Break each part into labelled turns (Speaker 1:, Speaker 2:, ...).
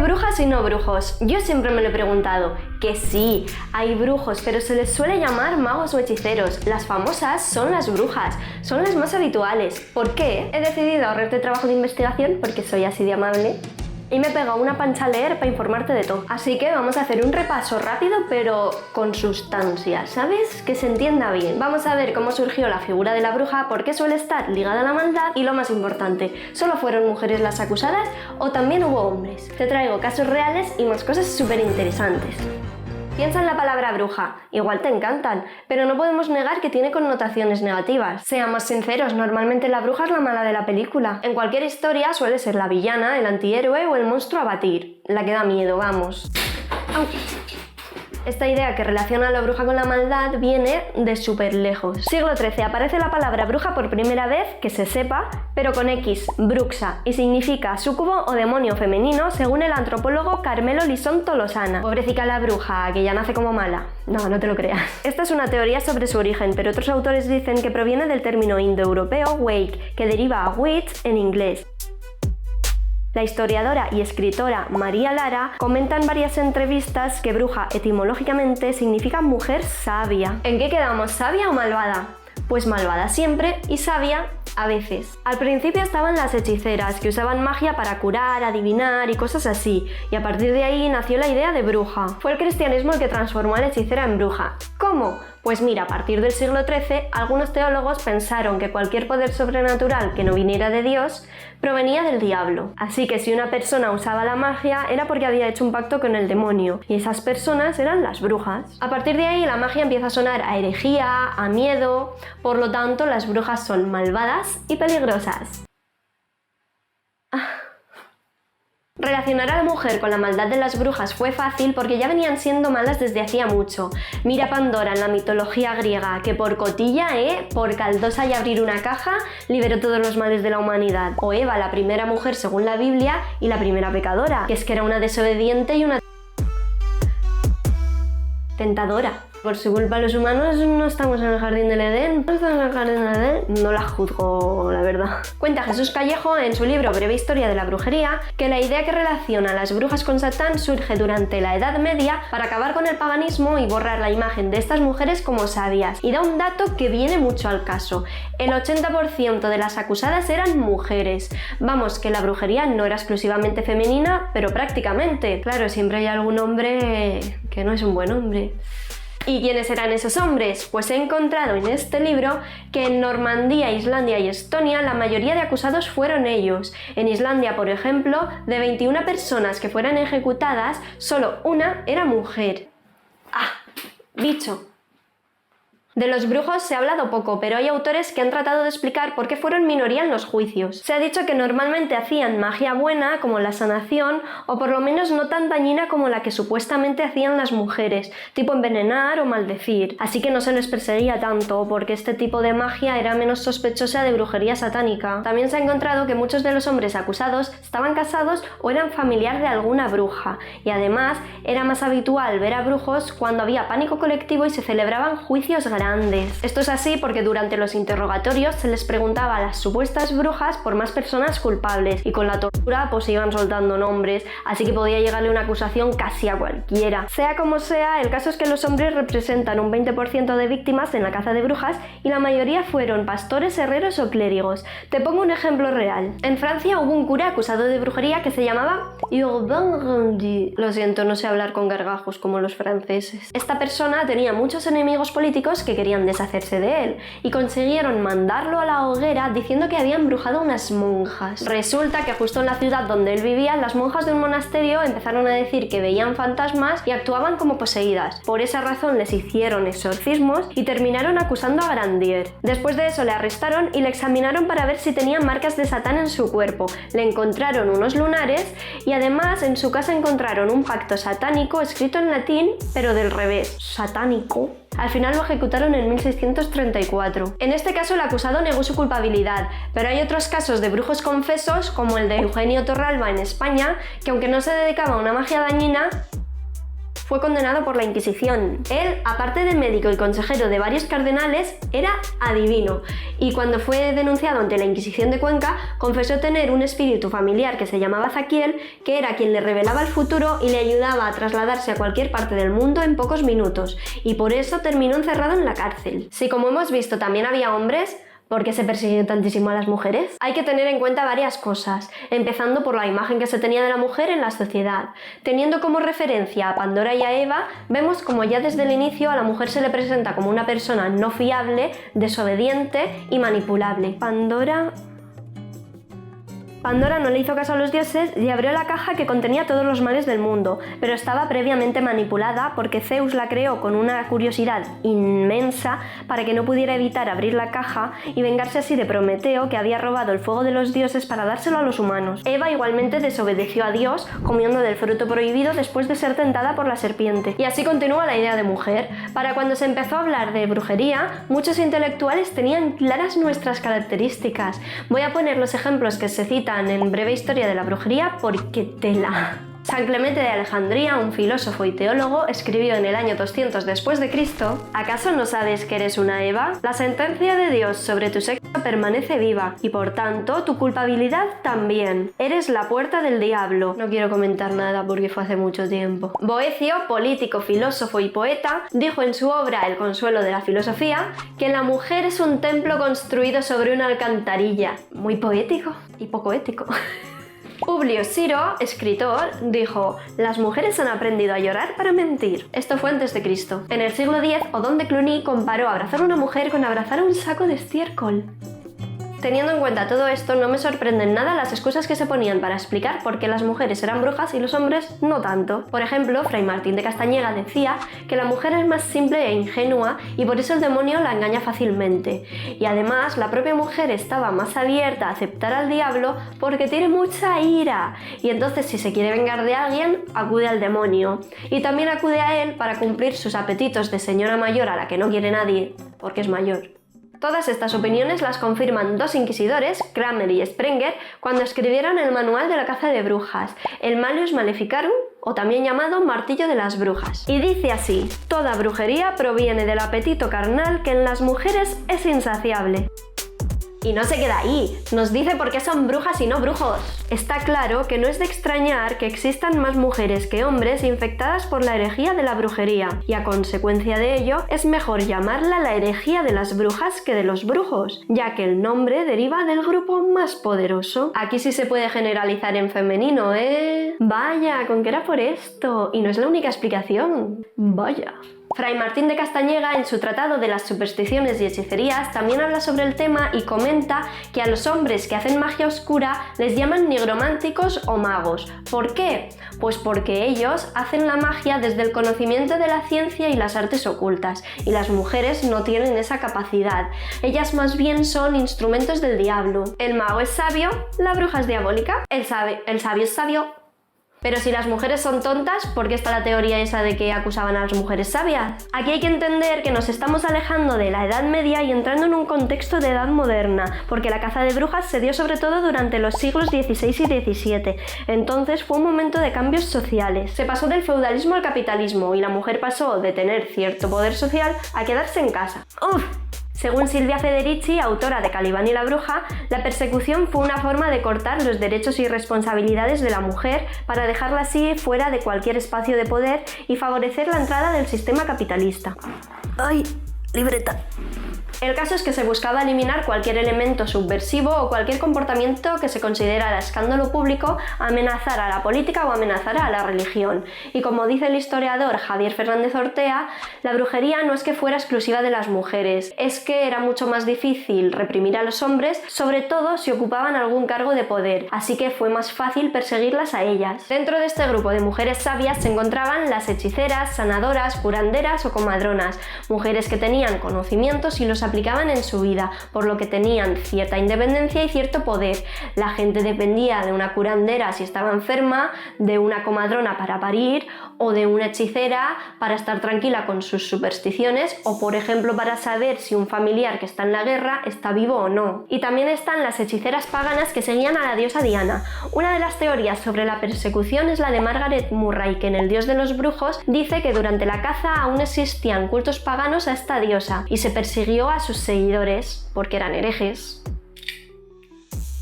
Speaker 1: brujas y no brujos. Yo siempre me lo he preguntado. Que sí, hay brujos, pero se les suele llamar magos o hechiceros. Las famosas son las brujas, son las más habituales. ¿Por qué? He decidido ahorrarte trabajo de investigación porque soy así de amable. Y me he pegado una pancha a leer para informarte de todo. Así que vamos a hacer un repaso rápido pero con sustancia, ¿sabes? Que se entienda bien. Vamos a ver cómo surgió la figura de la bruja, por qué suele estar ligada a la maldad y lo más importante, ¿solo fueron mujeres las acusadas o también hubo hombres? Te traigo casos reales y más cosas súper interesantes. Piensa en la palabra bruja, igual te encantan, pero no podemos negar que tiene connotaciones negativas. Seamos sinceros, normalmente la bruja es la mala de la película. En cualquier historia suele ser la villana, el antihéroe o el monstruo a batir. La que da miedo, vamos. ¡Au! Esta idea que relaciona a la bruja con la maldad viene de súper lejos. Siglo XIII aparece la palabra bruja por primera vez, que se sepa, pero con X, bruxa, y significa súcubo o demonio femenino, según el antropólogo Carmelo Lisón Tolosana. Pobrecica la bruja, que ya nace como mala. No, no te lo creas. Esta es una teoría sobre su origen, pero otros autores dicen que proviene del término indoeuropeo wake, que deriva a witch en inglés. La historiadora y escritora María Lara comenta en varias entrevistas que bruja etimológicamente significa mujer sabia. ¿En qué quedamos? ¿Sabia o malvada? Pues malvada siempre y sabia a veces. Al principio estaban las hechiceras, que usaban magia para curar, adivinar y cosas así, y a partir de ahí nació la idea de bruja. Fue el cristianismo el que transformó a la hechicera en bruja. ¿Cómo? Pues mira, a partir del siglo XIII, algunos teólogos pensaron que cualquier poder sobrenatural que no viniera de Dios provenía del diablo. Así que si una persona usaba la magia era porque había hecho un pacto con el demonio, y esas personas eran las brujas. A partir de ahí la magia empieza a sonar a herejía, a miedo, por lo tanto las brujas son malvadas y peligrosas. Relacionar a la mujer con la maldad de las brujas fue fácil porque ya venían siendo malas desde hacía mucho. Mira Pandora en la mitología griega, que por cotilla, por caldosa y abrir una caja, liberó todos los males de la humanidad. O Eva, la primera mujer según la Biblia y la primera pecadora, que es que era una desobediente y una tentadora. Por su culpa los humanos no estamos en el jardín del Edén. ¿No estamos en el jardín del Edén? No la juzgo, la verdad. Cuenta Jesús Callejo en su libro Breve Historia de la Brujería que la idea que relaciona a las brujas con Satán surge durante la Edad Media para acabar con el paganismo y borrar la imagen de estas mujeres como sabias. Y da un dato que viene mucho al caso. El 80% de las acusadas eran mujeres. Vamos, que la brujería no era exclusivamente femenina, pero prácticamente. Claro, siempre hay algún hombre que no es un buen hombre. ¿Y quiénes eran esos hombres? Pues he encontrado en este libro que en Normandía, Islandia y Estonia la mayoría de acusados fueron ellos. En Islandia, por ejemplo, de 21 personas que fueran ejecutadas, solo una era mujer. ¡Ah! Dicho. De los brujos se ha hablado poco, pero hay autores que han tratado de explicar por qué fueron minoría en los juicios. Se ha dicho que normalmente hacían magia buena, como la sanación, o por lo menos no tan dañina como la que supuestamente hacían las mujeres, tipo envenenar o maldecir. Así que no se les perseguía tanto, porque este tipo de magia era menos sospechosa de brujería satánica. También se ha encontrado que muchos de los hombres acusados estaban casados o eran familiar de alguna bruja, y además era más habitual ver a brujos cuando había pánico colectivo y se celebraban juicios grandes. Esto es así porque durante los interrogatorios se les preguntaba a las supuestas brujas por más personas culpables y con la tortura pues iban soltando nombres, así que podía llegarle una acusación casi a cualquiera. Sea como sea, el caso es que los hombres representan un 20% de víctimas en la caza de brujas y la mayoría fueron pastores, herreros o clérigos. Te pongo un ejemplo real. En Francia hubo un cura acusado de brujería que se llamaba Urbain Grandy. Lo siento, no sé hablar con gargajos como los franceses. Esta persona tenía muchos enemigos políticos que querían deshacerse de él y consiguieron mandarlo a la hoguera diciendo que había embrujado a unas monjas. Resulta que justo en la ciudad donde él vivía, las monjas de un monasterio empezaron a decir que veían fantasmas y actuaban como poseídas. Por esa razón les hicieron exorcismos y terminaron acusando a Grandier. Después de eso le arrestaron y le examinaron para ver si tenía marcas de Satán en su cuerpo. Le encontraron unos lunares y además en su casa encontraron un pacto satánico escrito en latín, pero del revés. Satánico. Al final lo ejecutaron en 1634. En este caso el acusado negó su culpabilidad, pero hay otros casos de brujos confesos, como el de Eugenio Torralba en España, que aunque no se dedicaba a una magia dañina, fue condenado por la Inquisición. Él, aparte de médico y consejero de varios cardenales, era adivino, y cuando fue denunciado ante la Inquisición de Cuenca, confesó tener un espíritu familiar que se llamaba Zaquiel, que era quien le revelaba el futuro y le ayudaba a trasladarse a cualquier parte del mundo en pocos minutos, y por eso terminó encerrado en la cárcel. Si, como hemos visto, también había hombres, ¿por qué se persiguió tantísimo a las mujeres? Hay que tener en cuenta varias cosas, empezando por la imagen que se tenía de la mujer en la sociedad. Teniendo como referencia a Pandora y a Eva, vemos como ya desde el inicio a la mujer se le presenta como una persona no fiable, desobediente y manipulable. Pandora no le hizo caso a los dioses y abrió la caja que contenía todos los males del mundo, pero estaba previamente manipulada porque Zeus la creó con una curiosidad inmensa para que no pudiera evitar abrir la caja y vengarse así de Prometeo, que había robado el fuego de los dioses para dárselo a los humanos. Eva igualmente desobedeció a Dios comiendo del fruto prohibido después de ser tentada por la serpiente. Y así continúa la idea de mujer. Para cuando se empezó a hablar de brujería, muchos intelectuales tenían claras nuestras características. Voy a poner los ejemplos que se citan en Breve Historia de la Brujería porque tela. San Clemente de Alejandría, un filósofo y teólogo, escribió en el año 200 después de Cristo: ¿acaso no sabes que eres una Eva? La sentencia de Dios sobre tu sexo permanece viva y por tanto tu culpabilidad también. Eres la puerta del diablo. No quiero comentar nada porque fue hace mucho tiempo. Boecio, político, filósofo y poeta, dijo en su obra El consuelo de la filosofía que la mujer es un templo construido sobre una alcantarilla. Muy poético y poco ético. Publio Ciro, escritor, dijo: las mujeres han aprendido a llorar para mentir. Esto fue antes de Cristo. En el siglo X, Odón de Cluny comparó abrazar a una mujer con abrazar a un saco de estiércol. Teniendo en cuenta todo esto, no me sorprenden nada las excusas que se ponían para explicar por qué las mujeres eran brujas y los hombres no tanto. Por ejemplo, Fray Martín de Castañeda decía que la mujer es más simple e ingenua y por eso el demonio la engaña fácilmente. Y además, la propia mujer estaba más abierta a aceptar al diablo porque tiene mucha ira. Y entonces, si se quiere vengar de alguien, acude al demonio. Y también acude a él para cumplir sus apetitos de señora mayor a la que no quiere nadie, porque es mayor. Todas estas opiniones las confirman dos inquisidores, Cranmer y Sprenger, cuando escribieron el manual de la caza de brujas, el Malleus Maleficarum, o también llamado Martillo de las Brujas. Y dice así: toda brujería proviene del apetito carnal que en las mujeres es insaciable. Y no se queda ahí, nos dice por qué son brujas y no brujos. Está claro que no es de extrañar que existan más mujeres que hombres infectadas por la herejía de la brujería, y a consecuencia de ello es mejor llamarla la herejía de las brujas que de los brujos, ya que el nombre deriva del grupo más poderoso. Aquí sí se puede generalizar en femenino, ¿eh? Vaya, con que era por esto, y no es la única explicación. Vaya. Fray Martín de Castañeda, en su tratado de las supersticiones y hechicerías, también habla sobre el tema y comenta que a los hombres que hacen magia oscura les llaman nigrománticos o magos. ¿Por qué? Pues porque ellos hacen la magia desde el conocimiento de la ciencia y las artes ocultas, y las mujeres no tienen esa capacidad. Ellas más bien son instrumentos del diablo. El mago es sabio, la bruja es diabólica, el sabio es sabio. Pero si las mujeres son tontas, ¿por qué está la teoría esa de que acusaban a las mujeres sabias? Aquí hay que entender que nos estamos alejando de la Edad Media y entrando en un contexto de edad moderna, porque la caza de brujas se dio sobre todo durante los siglos XVI y XVII. Entonces fue un momento de cambios sociales. Se pasó del feudalismo al capitalismo y la mujer pasó de tener cierto poder social a quedarse en casa. ¡Uf! Según Silvia Federici, autora de Calibán y la bruja, la persecución fue una forma de cortar los derechos y responsabilidades de la mujer para dejarla así fuera de cualquier espacio de poder y favorecer la entrada del sistema capitalista. ¡Ay! Libreta. El caso es que se buscaba eliminar cualquier elemento subversivo o cualquier comportamiento que se considerara escándalo público, amenazar a la política o amenazar a la religión. Y como dice el historiador Javier Fernández Ortea, la brujería no es que fuera exclusiva de las mujeres, es que era mucho más difícil reprimir a los hombres, sobre todo si ocupaban algún cargo de poder, así que fue más fácil perseguirlas a ellas. Dentro de este grupo de mujeres sabias se encontraban las hechiceras, sanadoras, curanderas o comadronas, mujeres que tenían conocimientos y los aplicaban en su vida, por lo que tenían cierta independencia y cierto poder. La gente dependía de una curandera si estaba enferma, de una comadrona para parir o de una hechicera para estar tranquila con sus supersticiones o, por ejemplo, para saber si un familiar que está en la guerra está vivo o no. Y también están las hechiceras paganas que seguían a la diosa Diana. Una de las teorías sobre la persecución es la de Margaret Murray, que en El dios de los brujos dice que durante la caza aún existían cultos paganos a esta diosa y se persiguió a sus seguidores porque eran herejes.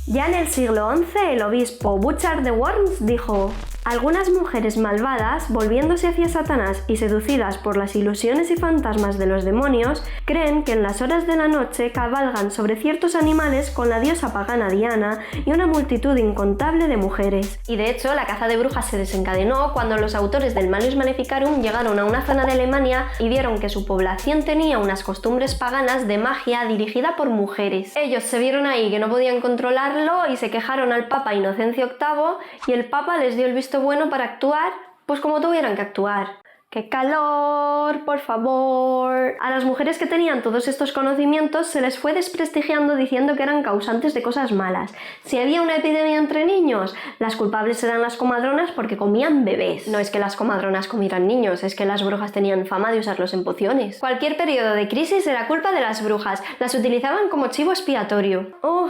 Speaker 1: Ya en el siglo XI, el obispo Bouchard de Worms dijo: algunas mujeres malvadas, volviéndose hacia Satanás y seducidas por las ilusiones y fantasmas de los demonios, creen que en las horas de la noche cabalgan sobre ciertos animales con la diosa pagana Diana y una multitud incontable de mujeres. Y de hecho, la caza de brujas se desencadenó cuando los autores del Malleus Maleficarum llegaron a una zona de Alemania y vieron que su población tenía unas costumbres paganas de magia dirigida por mujeres. Ellos se vieron ahí que no podían controlarlo y se quejaron al Papa Inocencio VIII y el Papa les dio el visto bueno para actuar, pues como tuvieran que actuar. ¡Qué calor, por favor! A las mujeres que tenían todos estos conocimientos se les fue desprestigiando diciendo que eran causantes de cosas malas. Si había una epidemia entre niños, las culpables eran las comadronas porque comían bebés. No es que las comadronas comieran niños, es que las brujas tenían fama de usarlos en pociones. Cualquier periodo de crisis era culpa de las brujas, las utilizaban como chivo expiatorio. ¡Oh!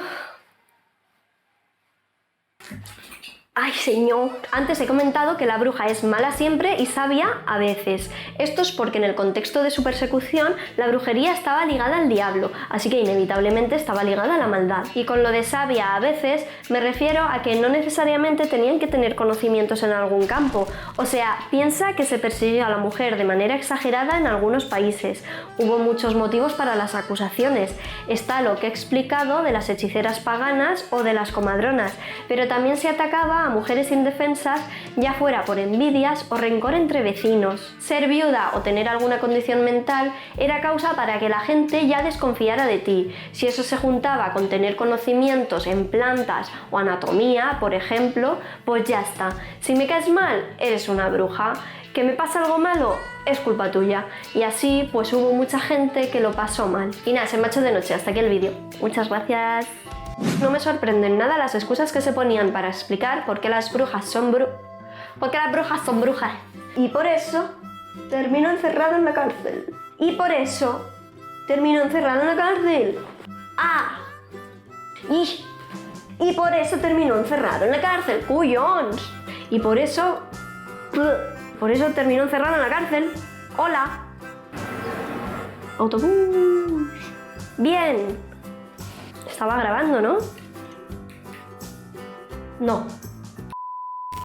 Speaker 1: ¡Ay, señor! Antes he comentado que la bruja es mala siempre y sabia a veces. Esto es porque en el contexto de su persecución la brujería estaba ligada al diablo, así que inevitablemente estaba ligada a la maldad. Y con lo de sabia a veces me refiero a que no necesariamente tenían que tener conocimientos en algún campo. O sea, piensa que se persiguió a la mujer de manera exagerada en algunos países. Hubo muchos motivos para las acusaciones. Está lo que he explicado de las hechiceras paganas o de las comadronas, pero también se atacaba a mujeres indefensas, ya fuera por envidias o rencor entre vecinos. Ser viuda o tener alguna condición mental era causa para que la gente ya desconfiara de ti. Si eso se juntaba con tener conocimientos en plantas o anatomía, por ejemplo, pues ya está. Si me caes mal, eres una bruja. ¿Que me pasa algo malo? Es culpa tuya. Y así, pues hubo mucha gente que lo pasó mal. Y nada, se me ha hecho de noche. Hasta aquí el vídeo. Muchas gracias. No me sorprenden nada las excusas que se ponían para explicar por qué las brujas son brujas. Y por eso terminó encerrado en la cárcel. ¡Ah! Y por eso terminó encerrado en la cárcel, cuyons. Y por eso terminó encerrado en la cárcel. ¡Hola! Autobús. Bien. Estaba grabando, ¿no? No.